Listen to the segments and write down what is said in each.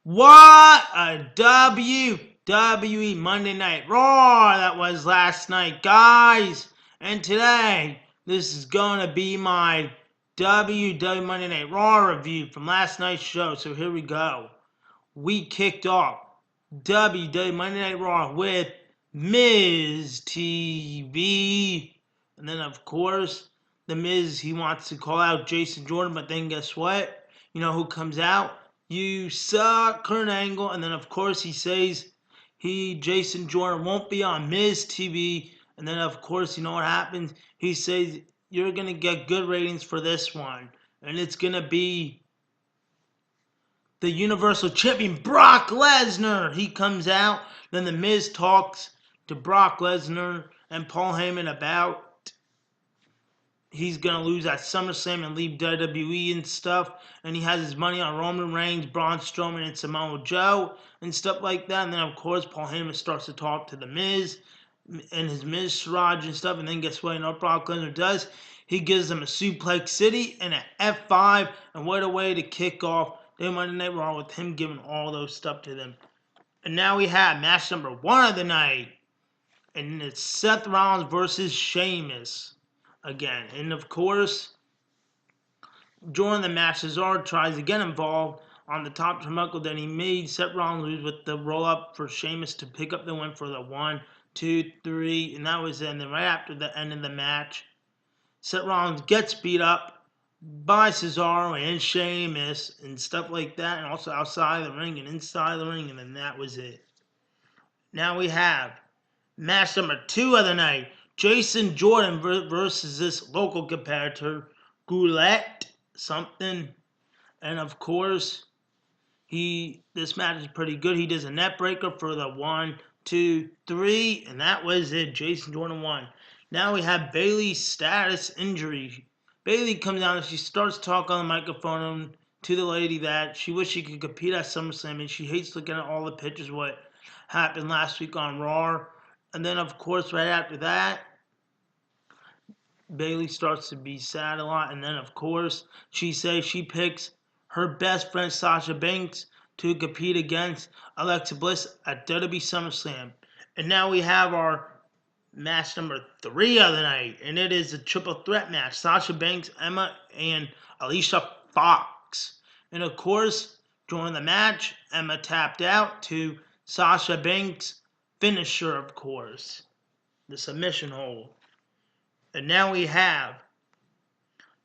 What a WWE Monday Night Raw that was last night, guys. And today, this is going to be my WWE Monday Night Raw review from last night's show. So here we go. We kicked off WWE Monday Night Raw with Miz TV. And then, of course, The Miz, he wants to call out Jason Jordan. But then guess what? You know who comes out? You suck, Kurt Angle. And then, of course, he says Jason Jordan, won't be on Miz TV. And then, of course, you know what happens? He says, you're going to get good ratings for this one. And it's going to be the Universal Champion, Brock Lesnar. He comes out. Then The Miz talks to Brock Lesnar and Paul Heyman about he's going to lose at SummerSlam and leave WWE and stuff. And he has his money on Roman Reigns, Braun Strowman, and Samoa Joe and stuff like that. And then, of course, Paul Heyman starts to talk to The Miz and his Mizraj and stuff. And then guess what? You know what Brock Lesnar does? He gives them a Suplex City and an F5. And what a way to kick off the Monday Night Raw with him giving all those stuff to them. And now we have match number 1 of the night. And it's Seth Rollins versus Sheamus again. And of course, during the match, Cesaro tries to get involved on the top turnbuckle. Then he made Seth Rollins lose with the roll up for Sheamus to pick up the win for the 1, 2, 3. And that was it. And then right after the end of the match, Seth Rollins gets beat up by Cesaro and Sheamus and stuff like that. And also outside the ring and inside the ring. And then that was it. Now we have match number 2 of the night. Jason Jordan versus this local competitor, Goulet something. And of course, this match is pretty good. He does a net breaker for the 1, 2, 3, and that was it. Jason Jordan won. Now we have Bayley's status injury. Bayley comes out and she starts talking on the microphone to the lady that she wishes she could compete at SummerSlam, and she hates looking at all the pictures what happened last week on Raw. And then, of course, right after that, Bayley starts to be sad a lot. And then, of course, she says she picks her best friend, Sasha Banks, to compete against Alexa Bliss at WWE SummerSlam. And now we have our match number 3 of the night. And it is a triple threat match. Sasha Banks, Emma, and Alicia Fox. And, of course, during the match, Emma tapped out to Sasha Banks' finisher, of course, the submission hold. And now we have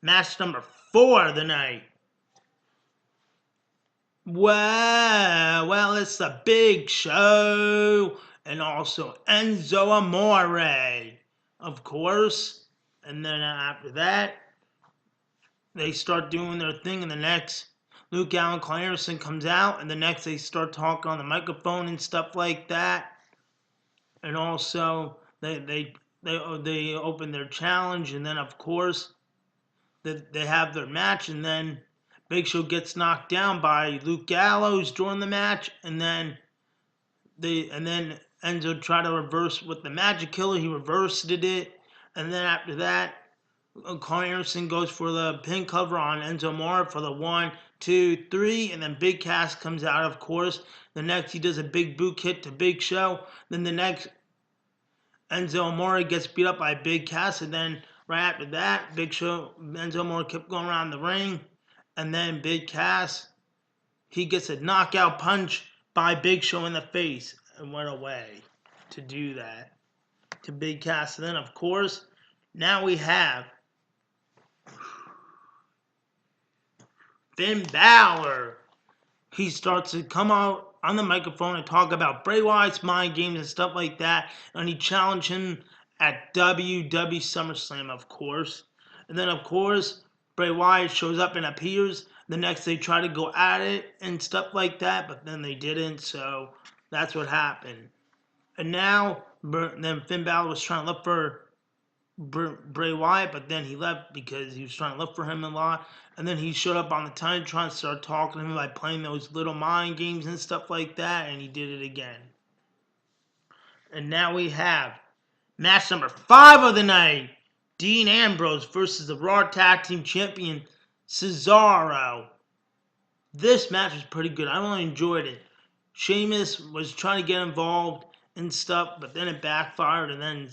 match number 4 of the night. Well, it's a Big Show and also Enzo Amore, of course. And then after that, they start doing their thing, and the next, Luke Allen, Clay Anderson comes out, and the next they start talking on the microphone and stuff like that. And also, they open their challenge, and then of course they have their match, and then Big Show gets knocked down by Luke Gallows during the match, and then Enzo tried to reverse with the Magic Killer. He reversed it, and then after that, Carl Anderson goes for the pin cover on Enzo Amore for the 1, 2, 3, and then Big Cass comes out, of course. The next, he does a big boot kick to Big Show. Then the next, Enzo Amore gets beat up by Big Cass, and then right after that, Enzo Amore kept going around the ring, and then Big Cass, he gets a knockout punch by Big Show in the face, and what a way to do that to Big Cass. And then, of course, now we have Finn Balor. He starts to come out on the microphone and talk about Bray Wyatt's mind games and stuff like that. And he challenged him at WWE SummerSlam, of course. And then, of course, Bray Wyatt shows up and appears. The next, they try to go at it and stuff like that, but then they didn't. So that's what happened. And now, then Finn Balor was trying to look for Bray Wyatt, but then he left because he was trying to look for him a lot. And then he showed up on the time trying to start talking to him by playing those little mind games and stuff like that, and he did it again. And now we have match number 5 of the night. Dean Ambrose versus the Raw Tag Team Champion Cesaro. This match was pretty good. I really enjoyed it. Sheamus was trying to get involved and stuff, but then it backfired, and then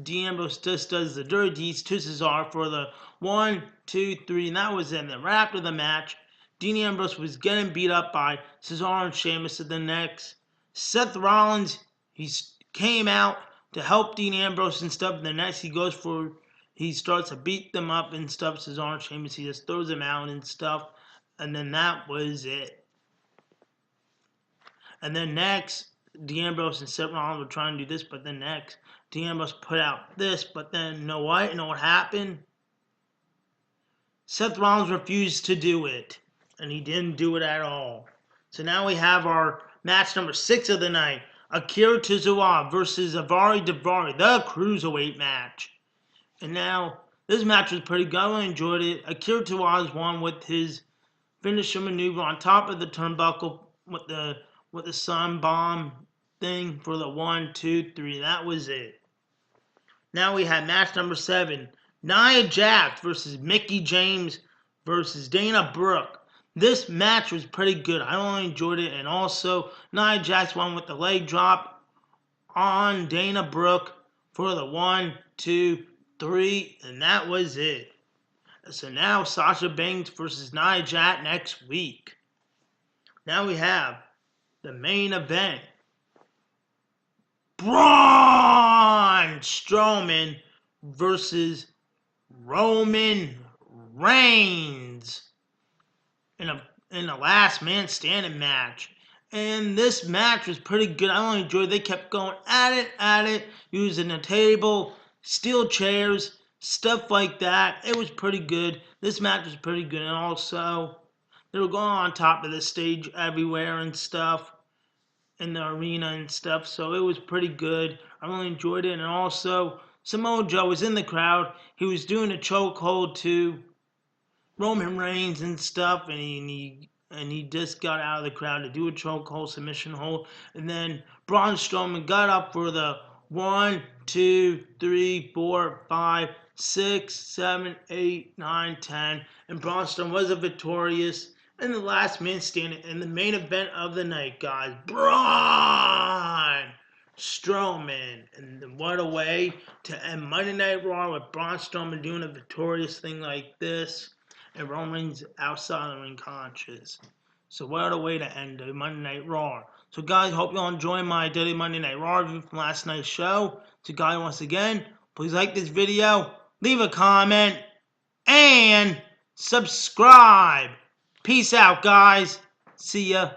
Dean Ambrose just does the dirty deeds to Cesaro for the 1, 2, 3, and that was it. And then right after the match, Dean Ambrose was getting beat up by Cesaro and Sheamus. And then next, Seth Rollins, he came out to help Dean Ambrose and stuff. And then next, he starts to beat them up and stuff. Cesaro and Sheamus, he just throws them out and stuff. And then that was it. And then next, Dean Ambrose and Seth Rollins were trying to do this, but then next, Dean Ambrose put out this, but then you know what? You know what happened? Seth Rollins refused to do it, and he didn't do it at all. So now we have our match number 6 of the night. Akira Tozawa versus Avari Daivari, the Cruiserweight match. And now, this match was pretty good. I really enjoyed it. Akira Tozawa won with his finisher maneuver on top of the turnbuckle with the sun bomb thing for the 1, 2, 3. That was it. Now we had match number 7. Nia Jax versus Mickie James versus Dana Brooke. This match was pretty good. I really enjoyed it. And also, Nia Jax won with the leg drop on Dana Brooke for the 1, 2, 3. And that was it. So now Sasha Banks versus Nia Jax next week. Now we have the main event. Braun Strowman versus Roman Reigns in a last man standing match. And this match was pretty good. I really enjoyed it. They kept going at it, using the table, steel chairs, stuff like that. It was pretty good. This match was pretty good. And also, they were going on top of the stage everywhere and stuff in the arena and stuff. So it was pretty good. I really enjoyed it. And also, Samoa Joe was in the crowd. He was doing a chokehold to Roman Reigns and stuff. And he just got out of the crowd to do a chokehold, submission hold. And then Braun Strowman got up for the 1, 2, 3, 4, 5, 6, 7, 8, 9, 10. And Braun Strowman was victorious. And the last man standing in the main event of the night, guys. Braun Strowman. And what a way to end Monday Night Raw with Braun Strowman doing a victorious thing like this. And Roman Reigns outside the ring conscious. So what a way to end the Monday Night Raw. So guys, hope you all enjoy my daily Monday Night Raw review from last night's show. So guys, once again, please like this video, leave a comment, and subscribe. Peace out, guys. See ya.